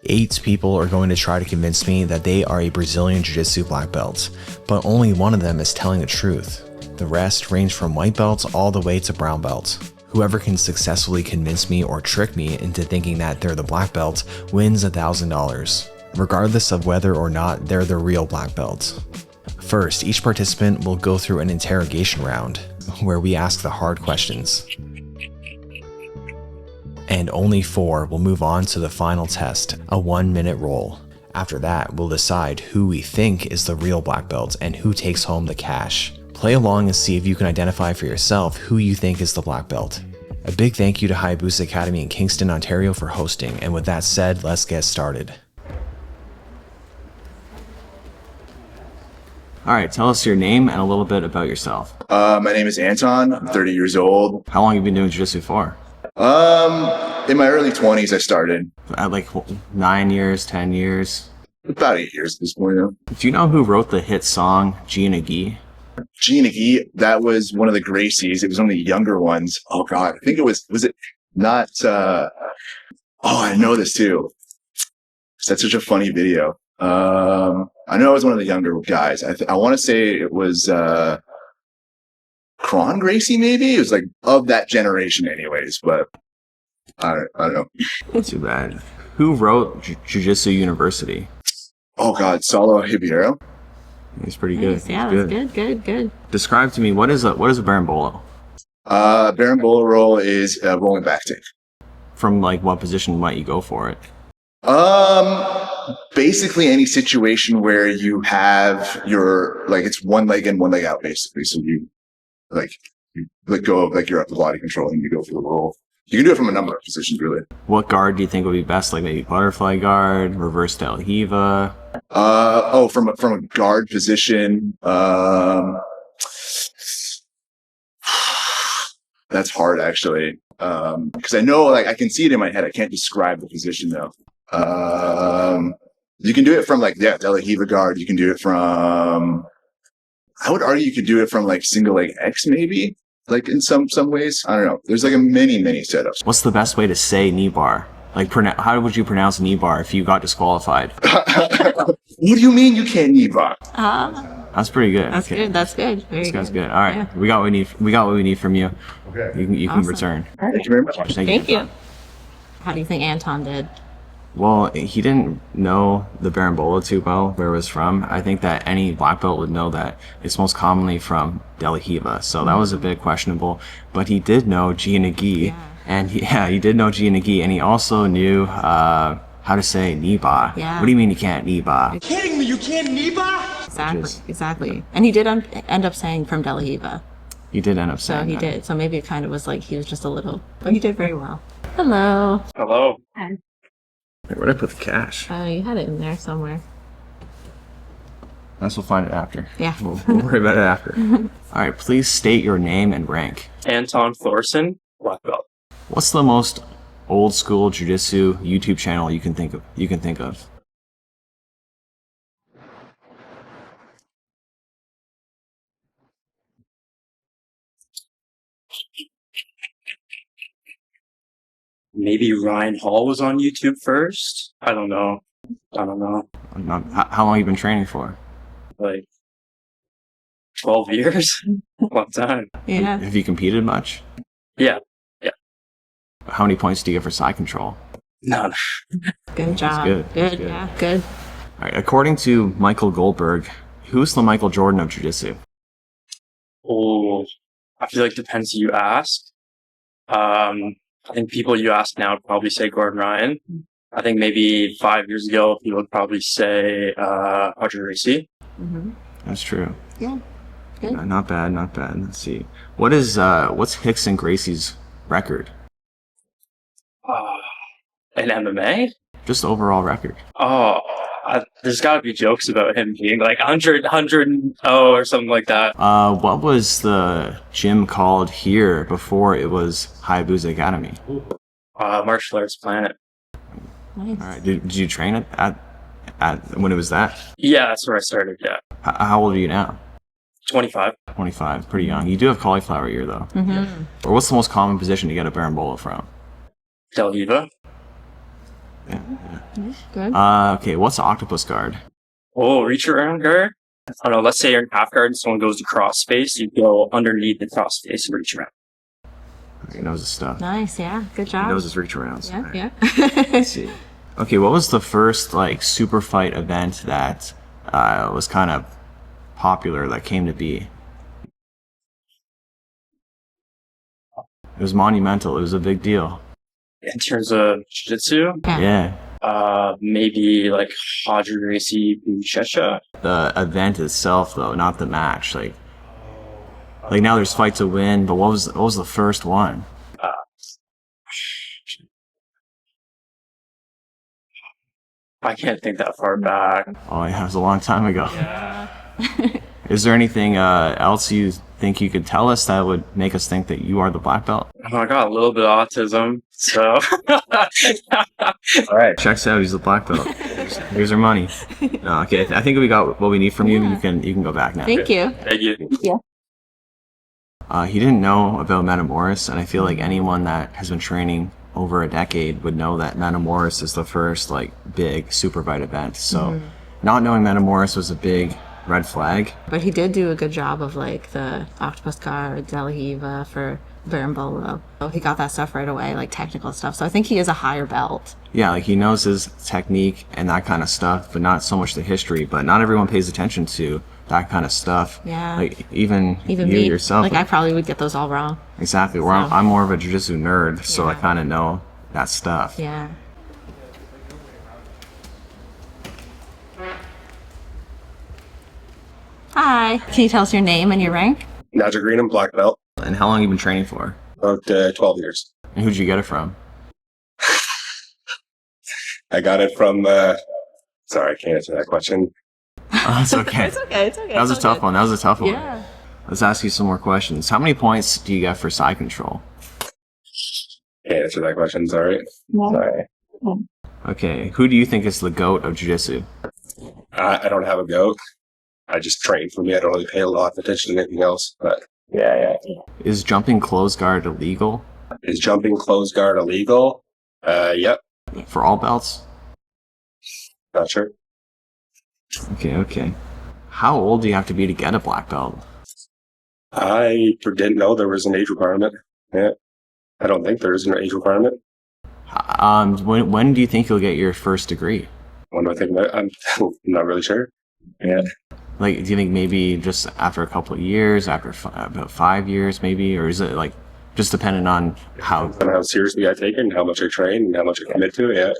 8 people are going to try to convince me that they are a Brazilian Jiu-Jitsu black belt, but only one of them is telling the truth. The rest range from white belts all the way to brown belts. Whoever can successfully convince me or trick me into thinking that they're the black belt wins $1,000, regardless of whether or not they're the real black belt. First, each participant will go through an interrogation round, where we ask the hard questions. And only 4 will move on to the final test, a 1-minute roll. After that, we'll decide who we think is the real black belt and who takes home the cash. Play along and see if you can identify for yourself who you think is the black belt. A big thank you to Hayabusa Academy in Kingston, Ontario for hosting, and with that said, let's get started. Alright, tell us your name and a little bit about yourself. My name is Anton, I'm 30 years old. How long have you been doing jiu-jitsu for? In my early 20s I started. At like 9 years, 10 years? About 8 years at this point now. Do you know who wrote the hit song, Jiujitsu? Jiujitsu, that was one of the Gracies. It was one of the younger ones. Oh god, I think it was it not, I know this too. That's such a funny video. I know it was one of the younger guys. I want to say it was, Kron Gracie, maybe? It was like of that generation anyways, but I don't know. Not too bad. Who wrote Jiu-Jitsu University? Oh god, Saulo Ribeiro. He's pretty good. Nice. Yeah, that's good. Describe to me, what is a berimbolo? Berimbolo roll is a rolling back take. From like what position might you go for it? Basically any situation where you have your, like, it's one leg in, one leg out, basically. So you let go of like your upper body control and you go for the roll. You can do it from a number of positions, really. What guard do you think would be best? Like maybe butterfly guard, reverse del hiva? From a guard position, that's hard actually. Because I know, like, I can see it in my head. I can't describe the position though. You can do it from like, yeah, del hiva guard. You can do it from, I would argue you could do it from like single leg X maybe. Like in some ways, I don't know. There's like many setups. What's the best way to say knee bar? Like, how would you pronounce knee bar if you got disqualified? What do you mean you can't knee bar? That's pretty good. That's good. That's good. This guy's good. All right, yeah. We got what we need from you. Okay. You can return. Thank you very much. Thank you. How do you think Anton did? Well, he didn't know the berimbolo too well, where it was from. I think that any black belt would know that it's most commonly from del hiva, so that was a bit questionable. But he did know Jiujitsu, and he did know Jiujitsu, and he also knew how to say knee ba. Yeah. What do you mean you can't knee ba? You're kidding me? You can't knee ba? Exactly. And he did end up saying from del hiva. He did end up saying So he that. did. So maybe it kind of was like he was just a little, but he did very well. Hello. Hello. Hi. Where'd I put the cash? Oh, you had it in there somewhere. I guess we'll find it after. Yeah. We'll worry about it after. All right, please state your name and rank. Anton Thorson, black belt. What's the most old school jiu-jitsu YouTube channel you can think of? Maybe Ryan Hall was on YouTube first. I don't know. How long have you been training for? Like 12 years. Long time. Yeah. Have you competed much? Yeah. How many points do you get for side control? None. Good job. Good. Yeah. Good. All right. According to Michael Goldberg, who's the Michael Jordan of jiu-jitsu? Oh, I feel like it depends who you ask. I think people you ask now would probably say Gordon Ryan. I think maybe 5 years ago, people would probably say Roger Gracie. That's true. Yeah. Good. Not bad. Let's see. What's Hicks and Gracie's record? In MMA? Just overall record. There's got to be jokes about him being like 100 or something like that. What was the gym called here before it was Hayabusa Academy? Martial Arts Planet. Nice. All right. Did you train at when it was that? Yeah, that's where I started, yeah. How old are you now? 25. 25. Pretty young. You do have cauliflower ear, though. Or what's the most common position to get a berimbolo from? Del Hiva. Good. Okay, what's octopus guard? Oh, reach around guard. I don't know. Let's say you're in half guard and someone goes to cross space. You go underneath the cross space and reach around. He knows his stuff. Nice, yeah. Good He job. knows his reach arounds. Yeah, Right. yeah. Let's see. Okay, what was the first like super fight event that was kind of popular that came to be? It was monumental. It was a big deal. In terms of jiu-jitsu, Yeah. maybe like Haji Racy BJJ. The event itself, though, not the match. Like now there's fight to win, but what was the first one? I can't think that far back. Oh yeah, it was a long time ago. Yeah. Is there anything else you think you could tell us that would make us think that you are the black belt? Oh, I got a little bit of autism, so. All right, checks out. He's the black belt. Here's our money. No, okay, I think we got what we need from you. Yeah. You can go back now. Thank you. Thank you. He didn't know about Metamoris, and I feel like anyone that has been training over a decade would know that Metamoris is the first like big super fight event. So, not knowing Metamoris was a big red flag. But he did do a good job of like the octopus guard, Delahiva for Berimbolo. So he got that stuff right away, like technical stuff. So I think he is a higher belt. Yeah, like he knows his technique and that kind of stuff, but not so much the history. But not everyone pays attention to that kind of stuff. Yeah. Like even you me, yourself. like I probably would get those all wrong. Exactly. Where I'm more of a jiu-jitsu nerd, so I Yeah. kind of know that stuff. Yeah. Hi. Can you tell us your name and your rank? Nigel Green and black belt. And how long have you been training for? About 12 years. And who'd you get it from? I got it from. Sorry, I can't answer that question. Oh, it's okay. It's okay. It's okay. That was a tough one. That was a tough one. Yeah. Let's ask you some more questions. How many points do you get for side control? Can't answer that question. Sorry. Sorry. Okay. Who do you think is the GOAT of jiu-jitsu? I don't have a goat. I just train for me. I don't really pay a lot of attention to anything else. But yeah. Is jumping close guard illegal Is jumping close guard illegal? Yep. for all belts? Not sure. Okay. How old do you have to be to get a black belt? I didn't know there was an age requirement. Yeah. I don't think there is an age requirement. When do you think you'll get your first degree? When do I think about? I'm not really sure. Yeah. Like, do you think maybe just after a couple of years, after about 5 years, maybe, or is it like just dependent on how? And how seriously I take it, and how much I train, and how much I commit to it.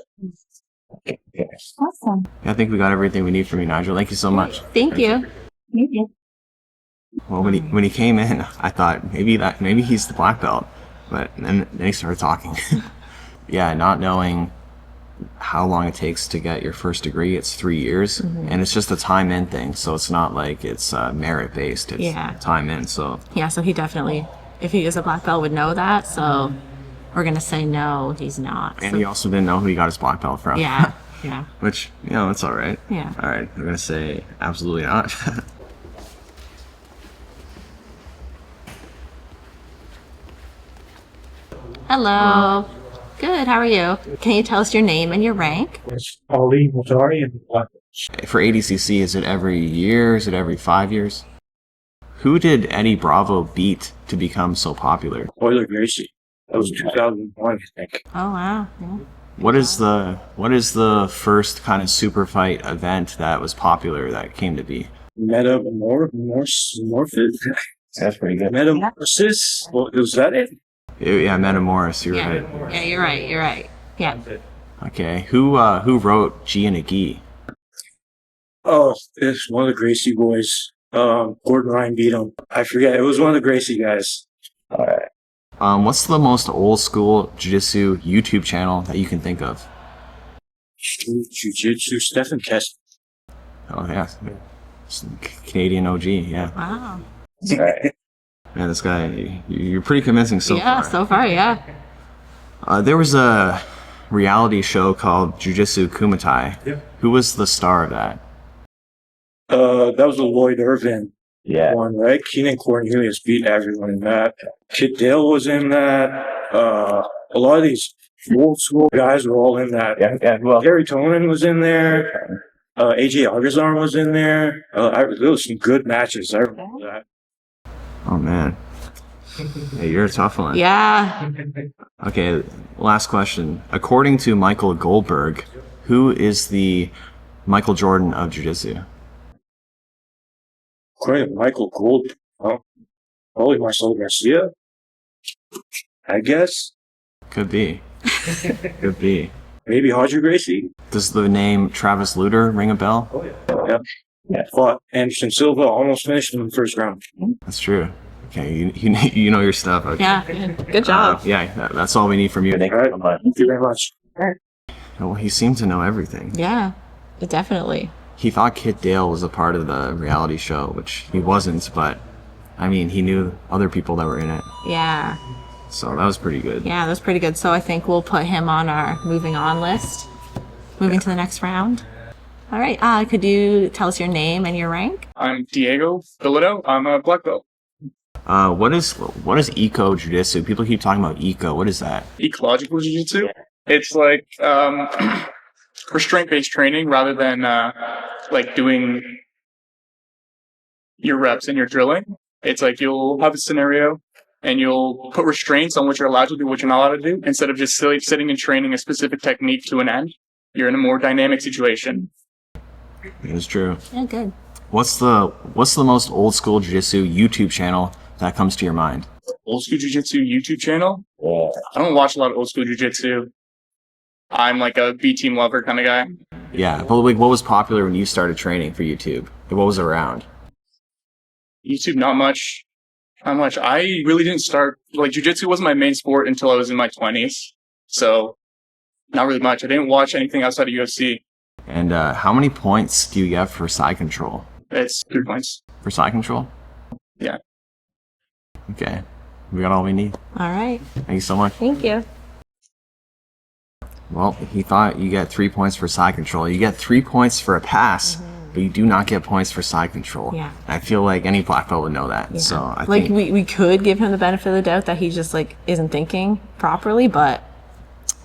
Yeah. Awesome. I think we got everything we need from you, Nigel. Thank you so much. Thank you. Thank you. Well, when he came in, I thought maybe he's the black belt, but then he started talking. Yeah, not knowing how long it takes to get your first degree. It's 3 years, and it's just a time in thing. So it's not like it's merit based. It's time in. So Yeah, so he definitely, if he is a black belt, would know that. So we're going to say no, he's not. and So- he also didn't know who he got his black belt from. Yeah. Which, it's all right. Yeah. All right, we're gonna say absolutely not. Hello. Good, how are you? Can you tell us your name and your rank? Ali Mozari and black belt. For ADCC, is it every year? Is it every 5 years? Who did Eddie Bravo beat to become so popular? Euler Gracie. That was 2001, I think. Oh, wow. Yeah. What is the first kind of super fight event that was popular that came to be? Metamorphosis. That's pretty good. Metamorphosis. Well, was that it? Yeah, Metamoris, you're Yeah. right. Yeah, you're right. Yeah. Okay, who wrote G and a Gi? Oh, it's one of the Gracie boys. Gordon Ryan beat him. I forget. It was one of the Gracie guys. What's the most old school jiu-jitsu YouTube channel that you can think of? Jiu-Jitsu. Stephen Kess. Oh yeah, it's Canadian OG. Yeah, Wow. yeah. This guy, you're pretty convincing so Yeah, far. so far, yeah. There was a reality show called Jiu-Jitsu Kumatai. Yeah. Who was the star of that? That was the Lloyd Irvin Yeah. one, right? Keenan Cornelius beat everyone in that. Kid Dale was in that. A lot of these old school guys were all in that. Yeah. Well, Gary Tonin was in there. AJ Agazarm was in there. There was some good matches. I remember that. Oh man. Hey, you're a tough one. Yeah. Okay, last question. According to Michael Goldberg, who is the Michael Jordan of Jiu-Jitsu? According to Michael Gold, probably Marcelo Garcia, I guess. Could be. Could be. Maybe Roger Gracie. Does the name Travis Lutter ring a bell? Oh, yeah. Yeah. Fought Anderson Silva, almost finished in the first round. That's true. Okay, you know your stuff. Okay. Yeah. Good job. Yeah, that's all we need from you. All right. Thank you very much. Well, he seemed to know everything. Yeah. Definitely. He thought Kit Dale was a part of the reality show, which he wasn't, but I mean, he knew other people that were in it. Yeah. So that was pretty good. Yeah, that's pretty good. So I think we'll put him on our moving on list. Moving to the next round. All right. Could you tell us your name and your rank? I'm Diego Filito. I'm a black belt. What is eco jiu-jitsu? People keep talking about eco. What is that? Ecological jiu-jitsu. It's like restraint-based training rather than like doing your reps and your drilling. It's like you'll have a scenario and you'll put restraints on what you're allowed to do, what you're not allowed to do, instead of just sitting and training a specific technique to an end. You're in a more dynamic situation. It's true. Yeah, good. What's the most old school jiu-jitsu YouTube channel that comes to your mind? Old school jiu-jitsu YouTube channel? I don't watch a lot of old school jiu-jitsu. I'm like a B-team lover kind of guy. Yeah, but like, what was popular when you started training for YouTube? What was around? YouTube, not much. Not much. I really didn't start, like, jiu-jitsu wasn't my main sport until I was in my 20s. So, not really much. I didn't watch anything outside of UFC. And how many points do you get for side control? It's 3 points. For side control? Yeah. Okay. We got all we need. All right. Thank you so much. Thank you. Well, he thought you get 3 points for side control. You get 3 points for a pass, but you do not get points for side control. Yeah. I feel like any black belt would know that. Yeah. So I like think, we could give him the benefit of the doubt that he just like isn't thinking properly, but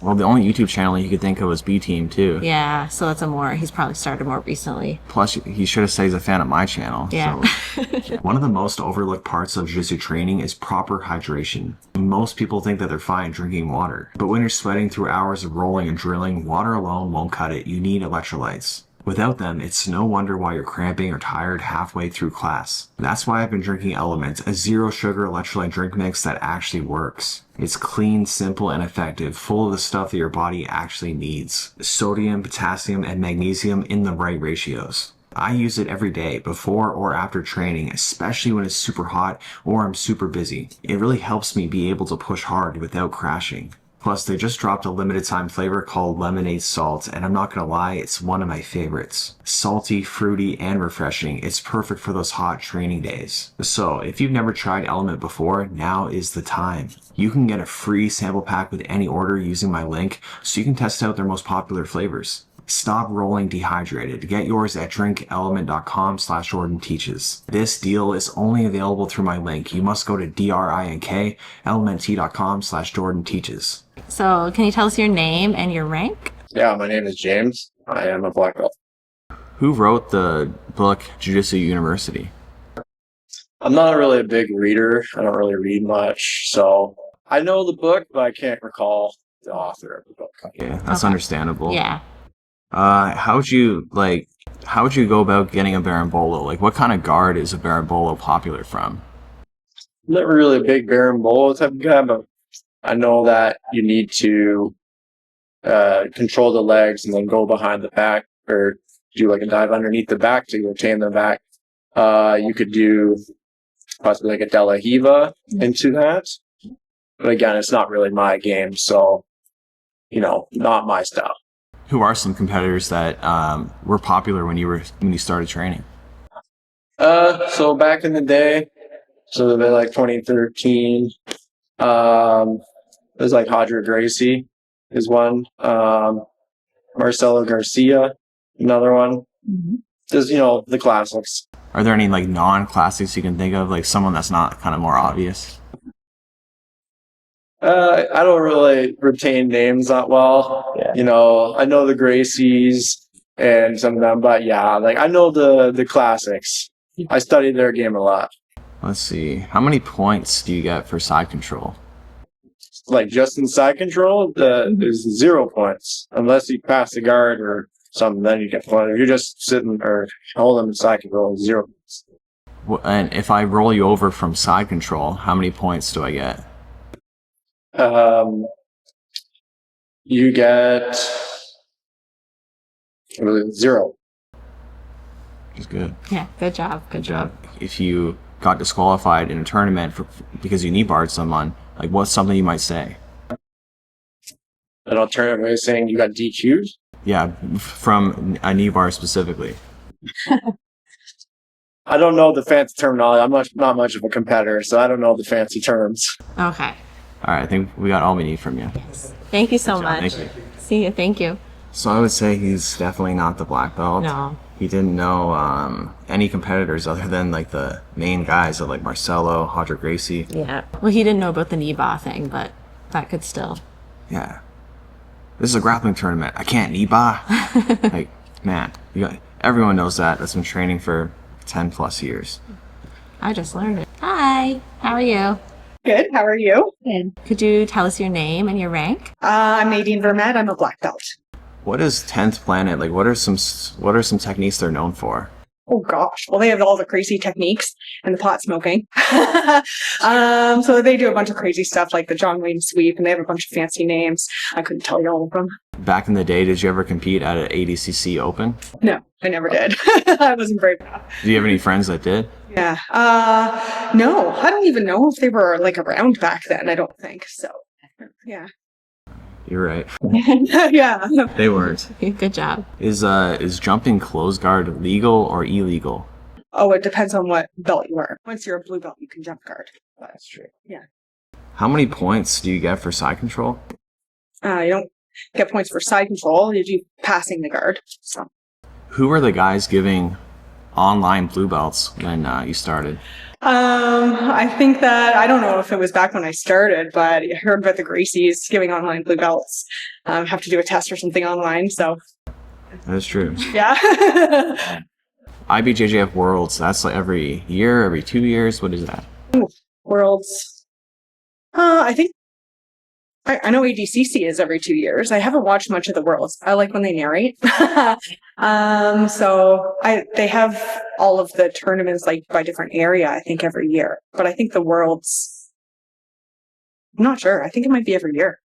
well, the only YouTube channel you could think of was B Team too. yeah, so that's he's probably started more recently. Plus, he should have said he's a fan of my channel. Yeah. So. One of the most overlooked parts of jiu-jitsu training is proper hydration. Most people think that they're fine drinking water, but when you're sweating through hours of rolling and drilling, water alone won't cut it. You need electrolytes. Without them, it's no wonder why you're cramping or tired halfway through class. That's why I've been drinking Element, a zero sugar electrolyte drink mix that actually works. It's clean, simple, and effective, full of the stuff that your body actually needs. Sodium, potassium, and magnesium in the right ratios. I use it every day, before or after training, especially when it's super hot or I'm super busy. It really helps me be able to push hard without crashing. Plus, they just dropped a limited time flavor called Lemonade Salt, and I'm not gonna lie, it's one of my favorites. Salty, fruity, and refreshing. It's perfect for those hot training days. So, if you've never tried Element before, now is the time. You can get a free sample pack with any order using my link, so you can test out their most popular flavors. Stop rolling dehydrated. Get yours at drinkelement.com/JordanTeaches. This deal is only available through my link. You must go to drinkelementT.com/JordanTeaches. So can you tell us your name and your rank? yeah, my name is James. I am a black belt. Who wrote the book Jiu-Jitsu University? I'm not really a big reader. I don't really read much, so I know the book, but I can't recall the author of the book. Yeah, that's Okay. understandable. Yeah. How would you go about getting a berimbolo? Like, what kind of guard is a berimbolo popular from? I'm not really a big berimbolo type of guy, but I know that you need to control the legs and then go behind the back or do like a dive underneath the back to obtain the back. You could do possibly like a De La Hiva into that. But again, it's not really my game, so, not my style. Who are some competitors that were popular when you started training? So back in the day, so it'd be like 2013, it was like Roger Gracie is one, Marcelo Garcia, another one. Just, the classics. Are there any like non-classics you can think of, like someone that's not kind of more obvious? I don't really retain names that well. Yeah. You know, I know the Gracies and some of them, but yeah, like I know the classics. I studied their game a lot. Let's see. How many points do you get for side control? Like just in side control, there's 0 points unless you pass the guard or something. Then you get points. If you're just sitting or holding side control, 0 points. And if I roll you over from side control, how many points do I get? You get 0. Which is good. Yeah, good job. Good job. If you got disqualified in a tournament because you knee barred someone, like what's something you might say? An alternative way of saying you got DQ'd? Yeah, from a knee bar specifically. I don't know the fancy terminology. I'm not much of a competitor, so I don't know the fancy terms. Okay. All right, I think we got all we need from you. Thank you so much. Thank you. See you. Thank you. So I would say he's definitely not the black belt. No. He didn't know any competitors other than like the main guys, like Marcelo, Hodger Gracie. Yeah. Well, he didn't know about the knee bar thing, but that could still. Yeah. This is a grappling tournament. I can't knee bar. Like, man, everyone knows that. That's been training for 10 plus years. I just learned it. Hi. How are you? Good. How are you? Good. Could you tell us your name and your rank? I'm Nadine Vermette. I'm a black belt. What is 10th Planet? Like, what are some techniques they're known for? Oh gosh. Well, they have all the crazy techniques and the pot smoking. So they do a bunch of crazy stuff like the John Wayne sweep, and they have a bunch of fancy names. I couldn't tell you all of them. Back in the day, did you ever compete at an ADCC Open? No, I never did. I wasn't brave enough. Do you have any friends that did? Yeah. No, I don't even know if they were like around back then. I don't think so. Yeah. You're right. Yeah. They weren't. Good job. Is jumping close guard legal or illegal? Oh, it depends on what belt you are. Once you're a blue belt, you can jump guard. That's true. Yeah. How many points do you get for side control? You don't get points for side control. You do passing the guard. So. Who were the guys giving online blue belts when you started? I think that, I don't know if it was back when I started, but I heard about the Gracies giving online blue belts. Have to do a test or something online, so. That's true. Yeah. IBJJF Worlds, that's like every year, every 2 years? What is that? Worlds. I think, I know ADCC is every 2 years. I haven't watched much of the Worlds. I like when they narrate. So they have all of the tournaments like by different area, I think every year. But I think the Worlds, I'm not sure. I think it might be every year.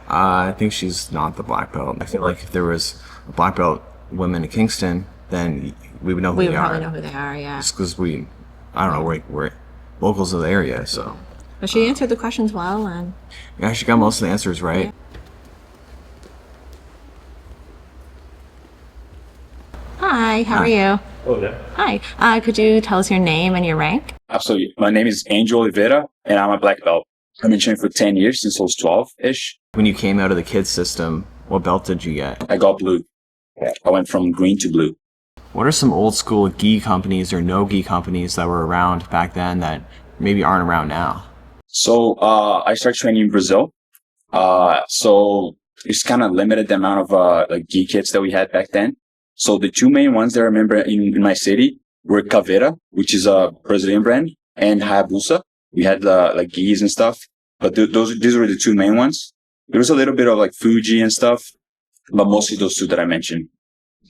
I think she's not the black belt. I feel like if there was a black belt women in Kingston, then we would know who We they would are. probably know who they are, yeah. Just because I don't know, we're locals of the area, so. But she answered the questions well, and Yeah, she got most of the answers right. hi, how are you? Oh, yeah. Hi. Could you tell us your name and your rank? Absolutely. My name is Angel Oliveira, and I'm a black belt. I've been training for 10 years since I was 12-ish. When you came out of the kids system, what belt did you get? I got blue. I went from green to blue. What are some old school gi companies or no gi companies that were around back then that maybe aren't around now? So I started training in Brazil. So it's kind of limited the amount of like gi kits that we had back then. So the two main ones that I remember in my city were Caveira, which is a Brazilian brand, and Hayabusa. We had like gis and stuff, but these were the two main ones. There was a little bit of like Fuji and stuff, but mostly those two that I mentioned.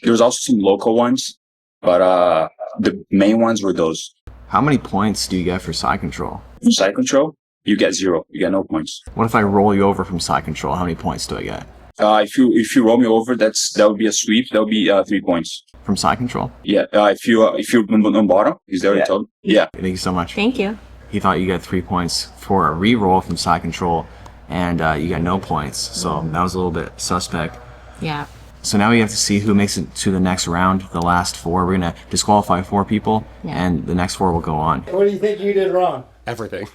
There was also some local ones, but the main ones were those. How many points do you get for side control? For side control, you get 0. You get no points. What if I roll you over from side control? How many points do I get? If you roll me over, that would be a sweep. That would be 3 points. From side control? Yeah. If you're on bottom, is that what you told? Yeah. Thank you so much. Thank you. He thought you get 3 points for a re-roll from side control, and you got no points. So that was a little bit suspect. Yeah. So now we have to see who makes it to the next round, the last 4. We're going to disqualify 4 people, and the next 4 will go on. What do you think you did wrong? Everything.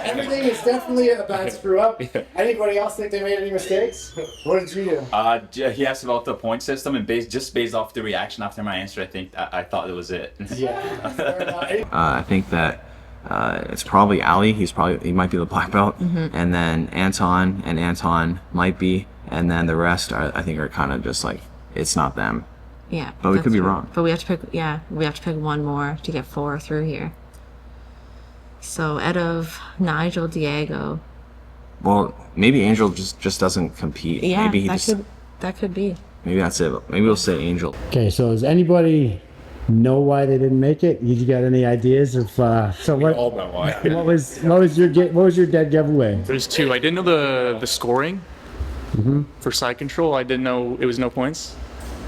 Everything is definitely a bad screw up. Anybody else think they made any mistakes? What did you do? He asked about the point system, and based off the reaction after my answer, I think I thought it was it. Yeah. I think that It's probably Ali. He might be the black belt, and then Anton might be, and then the rest I think are kind of just like it's not them. Yeah, but we could be wrong. But we have to pick. Yeah, we have to pick one more to get 4 through here. So out of Nigel, Diego. Well, maybe Angel just doesn't compete. Yeah, maybe that could be. Maybe that's it. Maybe we'll say Angel. Okay, so does anybody know why they didn't make it? You got any ideas of so what? All know why. What was your dead giveaway? There's 2. I didn't know the scoring for side control. I didn't know it was no points.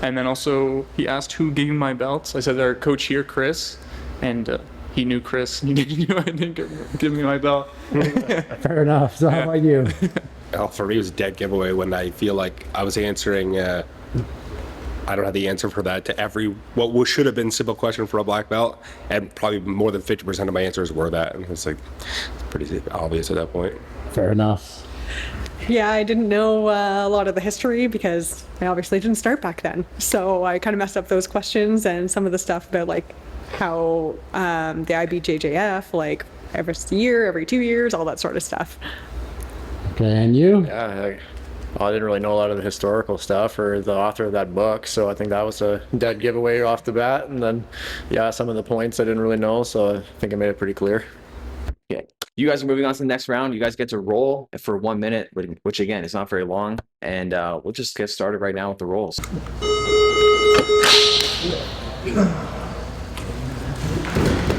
And then also he asked who gave me my belts. I said our coach here, Chris, and he knew Chris. He knew I didn't give me my belt. Fair enough. So how about you? Well, for me, it was a dead giveaway when I feel like I was answering. I don't have the answer for that to what should have been simple question for a black belt, and probably more than 50% of my answers were that, and it's like it's pretty obvious at that point. Fair enough. Yeah, I didn't know a lot of the history because I obviously didn't start back then. So I kind of messed up those questions and some of the stuff about like how the IBJJF, like every year, every 2 years, all that sort of stuff. Okay, and you? Yeah, I didn't really know a lot of the historical stuff or the author of that book, so I think that was a dead giveaway off the bat. And then, yeah, some of the points I didn't really know, so I think I made it pretty clear. Okay, you guys are moving on to the next round. You guys get to roll for 1 minute, which again is not very long, and we'll just get started right now with the rolls.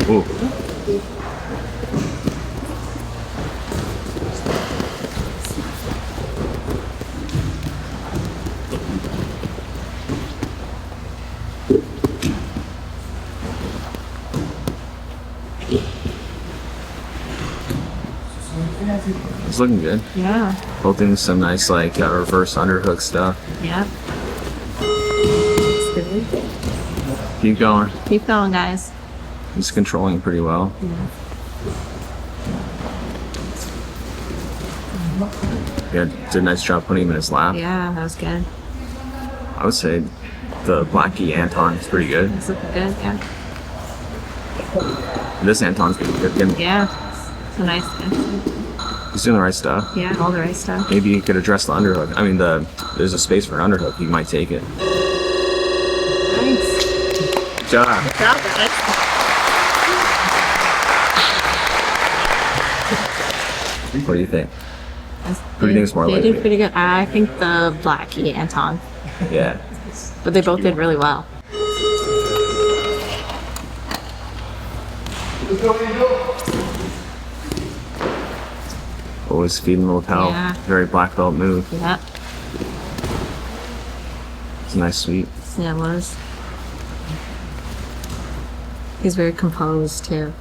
Ooh. It's looking good. Yeah. Both doing some nice like reverse underhook stuff. Yeah. It's good. Keep going. Keep going, guys. He's controlling pretty well. Yeah, did a nice job putting him in his lap. Yeah, that was good. I would say the Blackie Anton is pretty good. It's looking good, yeah. This Anton's pretty good. Yeah. It's a nice He's doing the right stuff. Yeah, all the right stuff. Maybe he could address the underhook. I mean, there's a space for an underhook. He might take it. Nice. Good job. Good job, guys. What do you think? Who do you think is more They likely? did pretty good. I think the Blackie Anton. Yeah. But they both did really well. Always feeding the lapel. Yeah. Very black belt move. Yeah. It's a nice sweep. Yeah, it was. He's very composed too.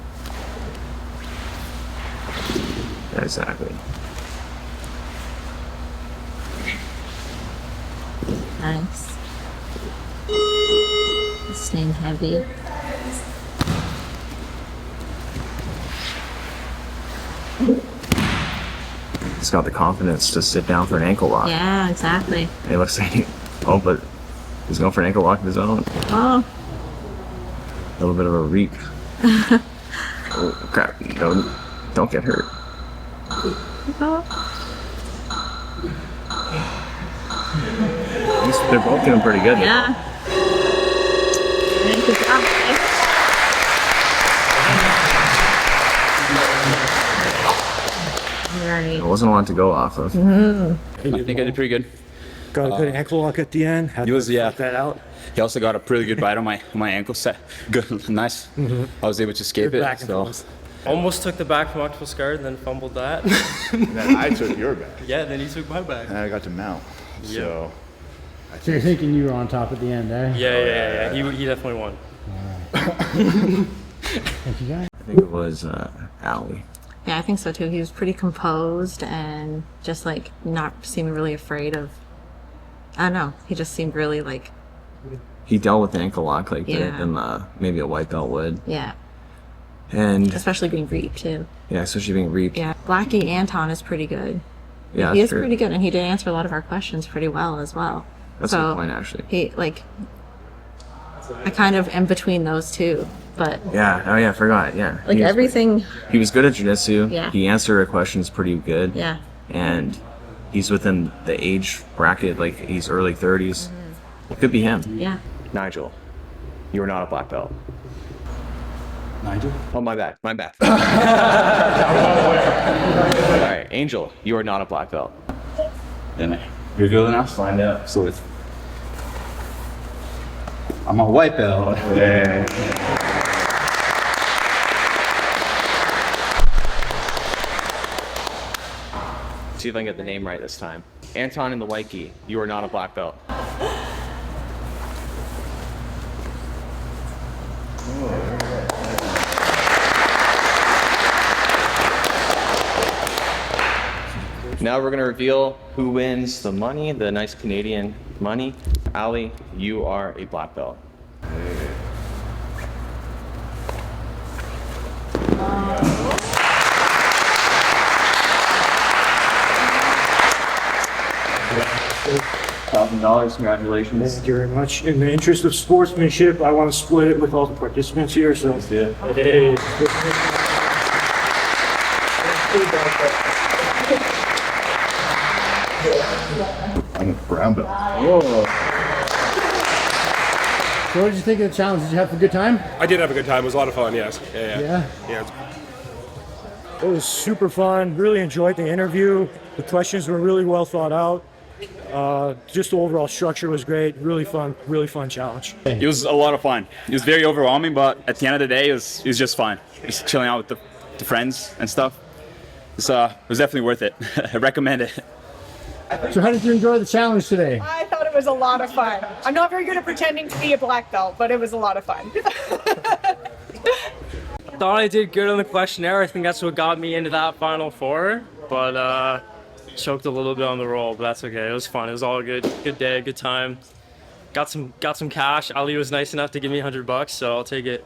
Yeah, exactly. Nice. Staying heavy. He's got the confidence to sit down for an ankle lock. Yeah, exactly. And it looks like but he's going for an ankle lock of his own. Oh. A little bit of a reap. Oh crap! Don't get hurt. They're both doing pretty good. Yeah. Good job, guys. There wasn't a lot to go off of. I think I did pretty good. Got a good ankle lock at the end. He was, yeah. That out. He also got a pretty good bite on my ankle set. Good, nice. I was able to escape You're it. back and So. forth. Almost took the back from octopus guard and then fumbled that. And then I took your back. Yeah, then he took my back. And I got to mount. So. So you're thinking you were on top at the end, eh? Yeah. He definitely won. Thank you guys. I think it was Ali. Yeah, I think so too. He was pretty composed and just like not seeming really afraid of. I don't know. He just seemed really like. He dealt with the ankle lock like Yeah. than maybe a white belt would. Yeah. And Especially being reaped too. yeah, especially being reaped. Yeah. Blackie Anton is pretty good. Yeah, he that's is true. pretty good, and he did answer a lot of our questions pretty well as well. That's a good point, actually. He like. I kind of am between those two, but Yeah. Oh yeah, I forgot. Yeah. like He was- everything. He was good at jiu-jitsu. Yeah. He answered our questions pretty good. Yeah. And he's within the age bracket, like he's early 30s. It could be him. Yeah. Nigel, you are not a black belt. Nigel? Oh, my bad. My bad. All right, Angel, you are not a black belt. Then you're good enough? Find out. So it's... I'm a white belt. Yeah. See if I can get the name right this time. Anton in the white gi, you are not a black belt. Now we're gonna reveal who wins the money, the nice Canadian money. Ali, you are a black belt. $1,000, congratulations. Thank you very much. In the interest of sportsmanship, I want to split it with all the participants here. So, hey. I'm a brown belt. So what did you think of the challenge? Did you have a good time? I did have a good time. It was a lot of fun, yes. Yeah? It was super fun. Really enjoyed the interview. The questions were really well thought out. Just the overall structure was great. Really fun challenge. It was a lot of fun. It was very overwhelming, but at the end of the day, it was just fun. Just chilling out with the friends and stuff. It was definitely worth it. I recommend it. So how did you enjoy the challenge today? I thought it was a lot of fun. I'm not very good at pretending to be a black belt, but it was a lot of fun. Thought I did good on the questionnaire. I think that's what got me into that final four, but choked a little bit on the roll, but that's okay. It was fun. It was all good. Good day, good time. Got some cash. Ali was nice enough to give me $100, so I'll take it.